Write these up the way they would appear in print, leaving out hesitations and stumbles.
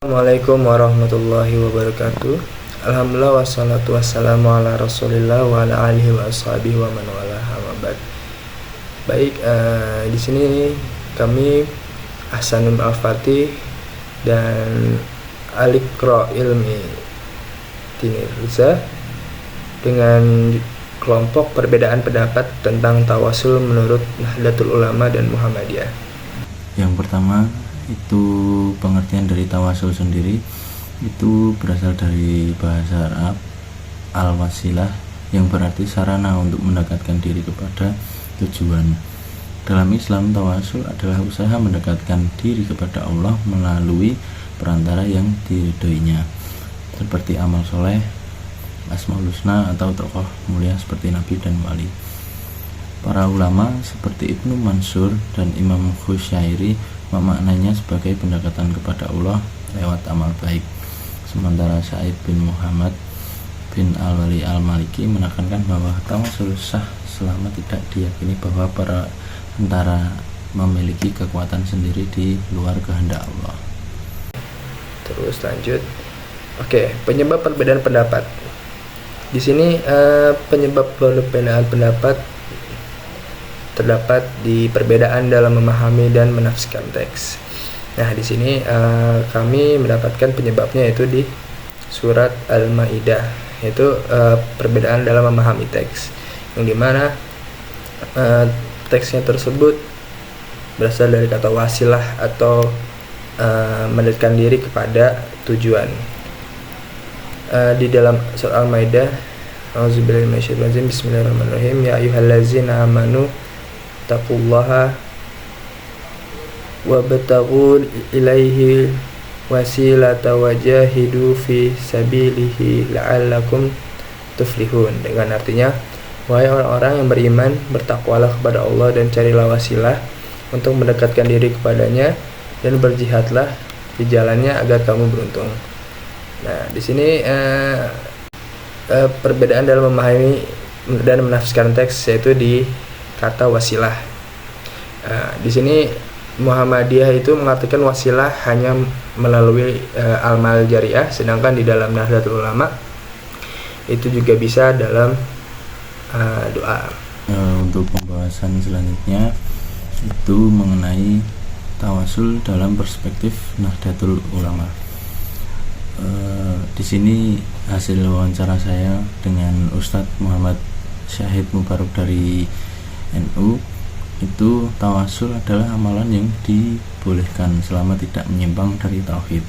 Assalamualaikum warahmatullahi wabarakatuh. Alhamdulillah wassalatu wassalamu ala rasulillah wa ala alihi wa ashabihi wa man wala amma ba'd. Baik, di sini kami Ahsanul Al-Fatih dan Al-Iqra Ilmi Tinirza dengan kelompok perbedaan pendapat tentang tawasul menurut Nahdlatul Ulama dan Muhammadiyah. Yang pertama itu pengertian dari tawasul sendiri, itu berasal dari bahasa Arab al-wasilah yang berarti sarana untuk mendekatkan diri kepada tujuan. Dalam Islam, tawasul adalah usaha mendekatkan diri kepada Allah melalui perantara yang diridhoinya, seperti amal soleh, asmaul husna, atau tokoh mulia seperti nabi dan wali. Para ulama seperti Ibnu Mansur dan Imam Khusyairi memaknainya sebagai pendekatan kepada Allah lewat amal baik. Sementara Sa'id bin Muhammad bin Al-Wali Al-Maliki menekankan bahwa tawasul sah selama tidak diyakini bahwa para tentara memiliki kekuatan sendiri di luar kehendak Allah. Terus lanjut. Oke, penyebab perbedaan pendapat. Di sini penyebab perbedaan pendapat terdapat di perbedaan dalam memahami dan menafsirkan teks. Nah, di sini kami mendapatkan penyebabnya yaitu di surat Al-Maidah, yaitu perbedaan dalam memahami teks, yang dimana teksnya tersebut berasal dari kata wasilah atau mendekatkan diri kepada tujuan. Di dalam surat Al-Maidah, A'udzubillahi minasyaitonir rajim, bismillahirrahmanirrahim, ya ayyuhallazina amanu taqullaha wabtaghu ilaihi wasilata wajahidu fi sabilihi la'allakum tuflihun. Dengan artinya, wahai orang-orang yang beriman, bertakwalah kepada Allah dan carilah wasilah untuk mendekatkan diri kepadanya dan berjihadlah di jalannya agar kamu beruntung. Nah, di sini perbedaan dalam memahami dan menafsirkan teks yaitu di kata wasilah. Di sini Muhammadiyah itu mengartikan wasilah hanya melalui amal jariah, sedangkan di dalam Nahdlatul Ulama itu juga bisa dalam doa. Untuk pembahasan selanjutnya itu mengenai tawasul dalam perspektif Nahdlatul Ulama. Di sini hasil wawancara saya dengan Ustadz Muhammad Syahid Mubarok dari NU, itu tawasul adalah amalan yang dibolehkan selama tidak menyimpang dari tauhid.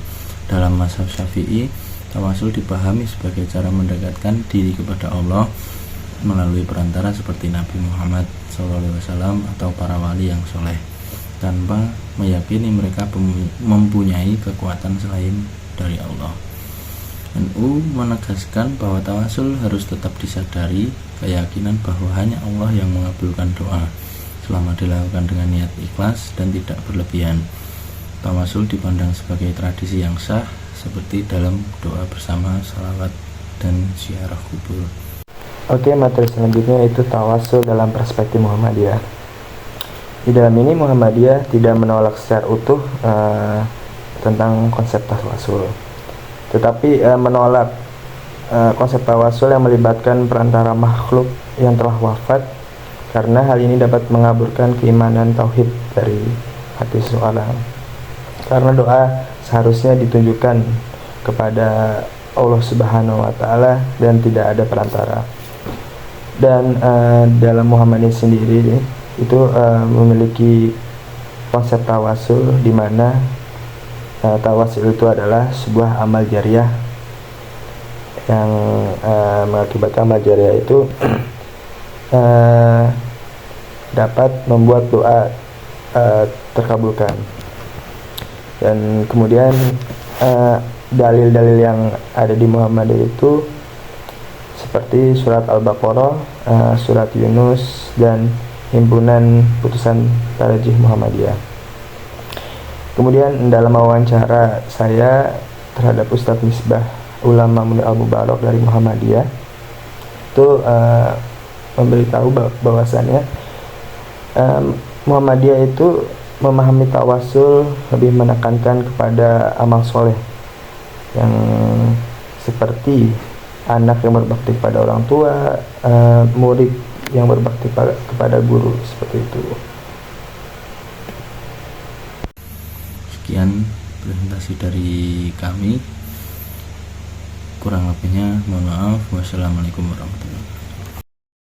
Dalam mazhab Syafi'i, tawasul dipahami sebagai cara mendekatkan diri kepada Allah melalui perantara seperti Nabi Muhammad SAW atau para wali yang soleh, tanpa meyakini mereka mempunyai kekuatan selain dari Allah. NU menegaskan bahwa tawasul harus tetap disadari keyakinan bahwa hanya Allah yang mengabulkan doa selama dilakukan dengan niat ikhlas dan tidak berlebihan. Tawasul dipandang sebagai tradisi yang sah seperti dalam doa bersama, salawat, dan ziarah kubur. Oke, materi selanjutnya itu tawasul dalam perspektif Muhammadiyah. Di dalam ini Muhammadiyah tidak menolak secara utuh tentang konsep tawasul, tetapi menolak konsep tawasul yang melibatkan perantara makhluk yang telah wafat, karena hal ini dapat mengaburkan keimanan tauhid dari hati seseorang. Karena doa seharusnya ditunjukkan kepada Allah Subhanahu wa Ta'ala dan tidak ada perantara. Dan dalam Muhammadiyah sendiri itu memiliki konsep tawasul, di mana tawasul itu adalah sebuah amal jariah yang mengakibatkan amal jariah itu dapat membuat doa terkabulkan. Dan kemudian dalil-dalil yang ada di Muhammadiyah itu seperti surat Al-Baqarah, surat Yunus, dan himpunan putusan tarjih Muhammadiyah. Kemudian dalam wawancara saya terhadap Ustadz Misbah Ulama Munir Al-Mubarak dari Muhammadiyah itu memberitahu bahwasannya Muhammadiyah itu memahami tawasul lebih menekankan kepada amal soleh yang seperti anak yang berbakti pada orang tua, murid yang berbakti kepada guru, seperti itu. Sekian presentasi dari kami, kurang lebihnya mohon maaf. Wassalamualaikum warahmatullahi wabarakatuh.